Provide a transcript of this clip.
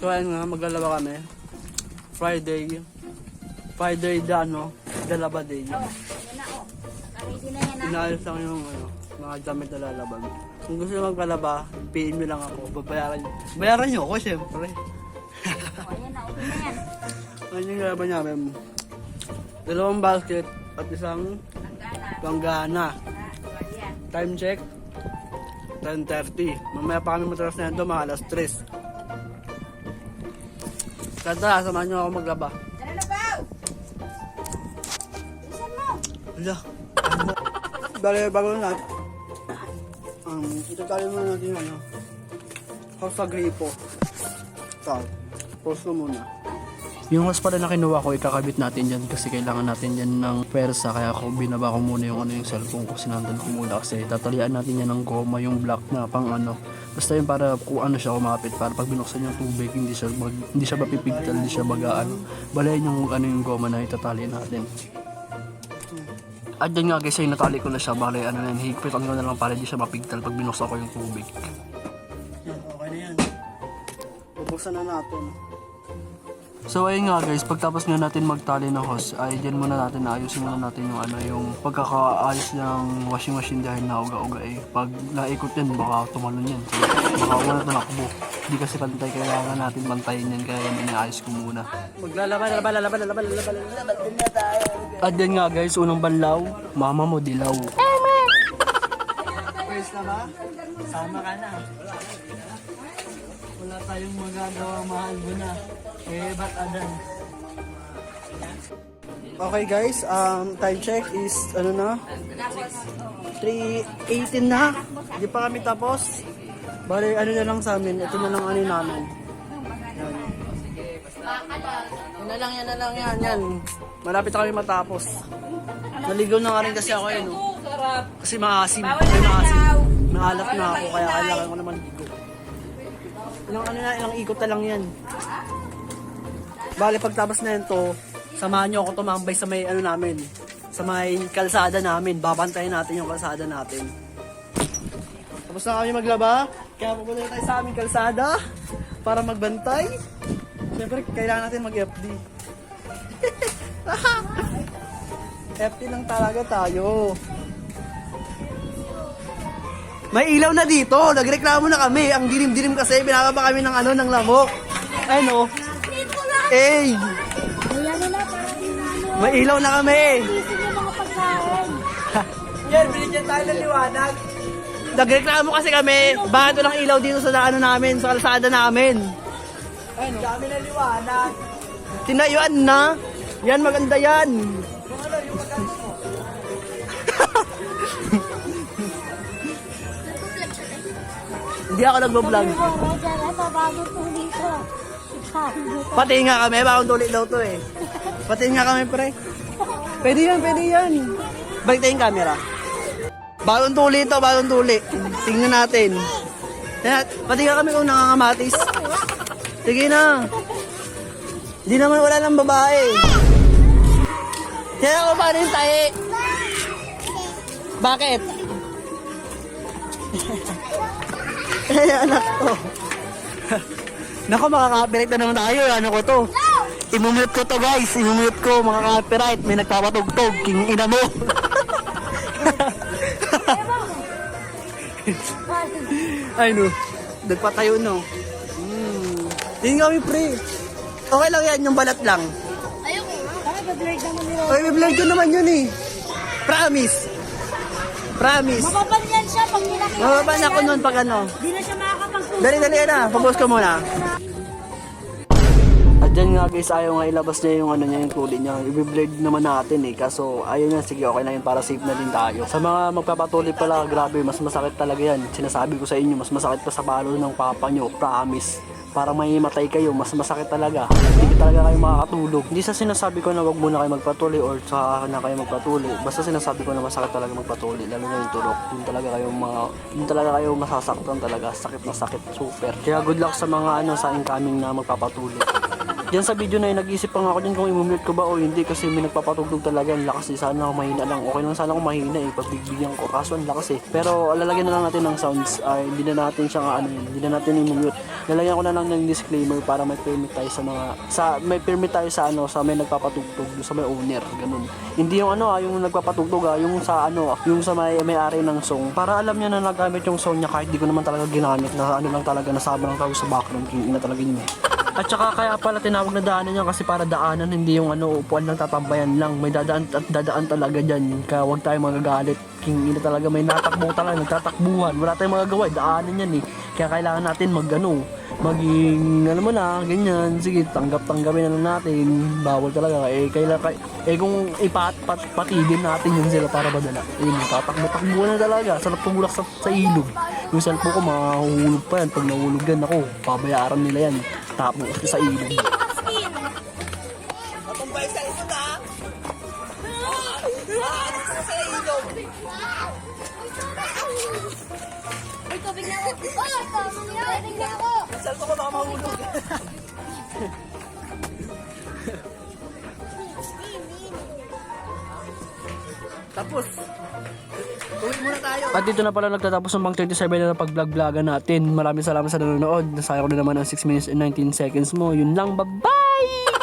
So ayun nga, maglalaba kami. Friday dalaba day. Oh, yan na oh. Ready na yan na. Inaayos lang yung mga damit na lalaban. Kung gusto nyo magpalaba, PM nyo lang ako. Bayaran nyo ako, syempre. Oh, yan na. Okay na yan. Ayun yung lalaban namin. 2 basket at isang Langgana. langgana. Yan. Time check, 10:30. Mamaya pa kami matras na ito, mga alas 3. Kanta, samahan nyo ako maglaba. Tara na, Pao! Bilisan mo! Hala. Dali, bago na. Itatali muna natin yung house sa gripo. Ito, post ko muna. Yung hose pala na kinuha ko, ikakabit natin dyan kasi kailangan natin dyan ng pwersa. Kaya ako binaba ko muna yung yung cellphone ko, sinandan ko muna kasi tatalian natin yan ng goma, yung black na pang basta yun para kung siya kumapit, para pag binuksan yung tubig, hindi siya mapipigtal, hindi siya bagaan. Balayan yung yung goma na itatali natin. At dyan nga guys, ay natali ko na siya, balay higpitan ko na lang para hindi siya mapigtal pag binuksan ko yung tubig. Okay na yan. Bubuksan na natin. So ayun nga guys, pagtapos nga natin magtali ng hose, ay dyan muna natin ayusin muna natin yung yung pagkakaayos ng washing machine dahil nauga-uga pag naikot yan, baka tumalon yan. So, baka wala tumakbo. Hindi kasi pantay, kailangan natin bantayin yan, kaya yan inaayos ko muna. Maglalaban din na tayo. At yan nga guys, unang banlaw, mama mo dilaw. First na ba? Sama ka na. Wala tayong magagawa, mahal mo na. Ba't adan? Okay guys, time check is 3:18 na. Hindi pa kami tapos. Bale, na lang sa amin. Ito na lang namin. Yan na lang yan. Malapit na kami matapos. Naligaw na nga rin kasi ako Kasi maasim. Naalat na ako, kaya kailangan ko naman ligo. Ilang ikot na lang yan. Bale, pagtapos na yan samahan nyo ako tumambay sa may namin. Sa may kalsada namin. Babantayan natin yung kalsada natin. Tapos na kami maglaba. Kaya pupunta tayo sa aming kalsada para magbantay. Siyempre, kailangan natin mag-FD. FD lang talaga tayo. May ilaw na dito. Nagreklamo na kami. Ang dilim-dilim kasi. Binababa kami ng lamok. Hey! May ilaw na kami. Yan, binigyan tayo ng liwanag. Nagreklamo kasi kami. Bakit walang ilaw dito sa namin, sa kalsada namin? Ayun, dami na liwanag. Tinayuan na. Yan, maganda yan. Hindi ako nagbo-vlog. Pati nga kami, bagong tuloy daw to Pati nga kami pre. Pwede yan. Balik tayo yung camera. Bagong tuli to, bagong tuli. Tingnan natin. Pati nga kami kung nangangamatis. Sige na. Hindi naman wala ng babae. Kaya ako paano yung tahi? Bakit? Anak to. Naku, makaka-copyright na naman tayo. Ano ko to? Imumute ko to guys. Imumute ko, mga copyright. May nagpapatugtog. King ina mo. Ay no. Nagpatayo no. Hindi kami pre. Okay lang yan, yung balat lang. Ayoko. Blurred naman nila. Ay, blurred ko naman yun Promise. Mapapan yan siya pag nilaki. Mapapan ako nun pag Di na siya makakapagtuloy. Dali na. Pabos ko muna. At dyan nga guys, ayaw nga ilabas niya yung yung tuli niya. I-blade naman natin Kaso ayaw niya, sige okay na yun para safe na din tayo. Sa mga magpapatuloy pala, grabe, mas masakit talaga yan. Sinasabi ko sa inyo, mas masakit pa sa palo ng papa nyo. Promise. Para may matay kayo, mas masakit talaga. Hindi talaga kayo makakatulog. Hindi sa sinasabi ko na wag muna kayo magpatuloy or sa na kayo magpatuloy. Basta sinasabi ko na masakit talaga magpatuloy, lalo na yung turok. Yun talaga kayo masasaktan talaga. Sakit na sakit, super. Kaya good luck sa mga sa incoming na magpapatuloy. Diyan sa video na yun, nag-isip pa nga ako dyan kung i-mute ko ba o hindi kasi may nagpapatugtog talaga. Ang lakas eh. Sana ako mahina lang. Okay lang sana ako mahina eh. Pagbibigyan ko. Kaso ang lakas eh. Pero lalagyan na lang natin ng sounds. Ay, hindi na natin siya hindi na natin i-mute. Lalagyan ko na lang ng disclaimer para may permit tayo sa mga may permit tayo sa sa may nagpapatugtog, sa may owner, ganun. Hindi yung yung nagpapatugtog yung sa yung sa may-ari ng song. Para alam niya na nagamit yung song niya kahit di ko naman talaga ginamit na lang talaga nasama lang tayo sa background king ina talaga niya. At saka kaya pala tinawag na daanan niya kasi para daanan, hindi yung upuan lang, tatambayan lang. May dadaan at dadaan talaga dyan. Kaya huwag tayo magagalit. King ina talaga, may natakbo talaga, nagtatakbuhan. Wala tayong magagawa, daanan yan eh. Kaya kailangan natin maging mo na, ganyan. Sige, tanggapin na lang natin. Bawal talaga. Kung patibin natin yun sila para madala. Tatakbo na talaga. Sarap tumulak sa ilog. Yung cellphone ko, mahuhulog pa yan. Pag nahulog yan ako, pabayaran nila yan. Tapo sa ilog. Matumbay sa ito na. Sa ilog. Uy, tubig na ako. Oh, tubig na ako. Salto ko baka mahulog. Tapos. Uwi muna tayo. At dito na pala nagtatapos ang pang 37 na pag-vlog-vlogan natin. Maraming salamat sa nanonood. Nasayang ko na naman ang 6 minutes and 19 seconds mo. Yun lang, bye-bye!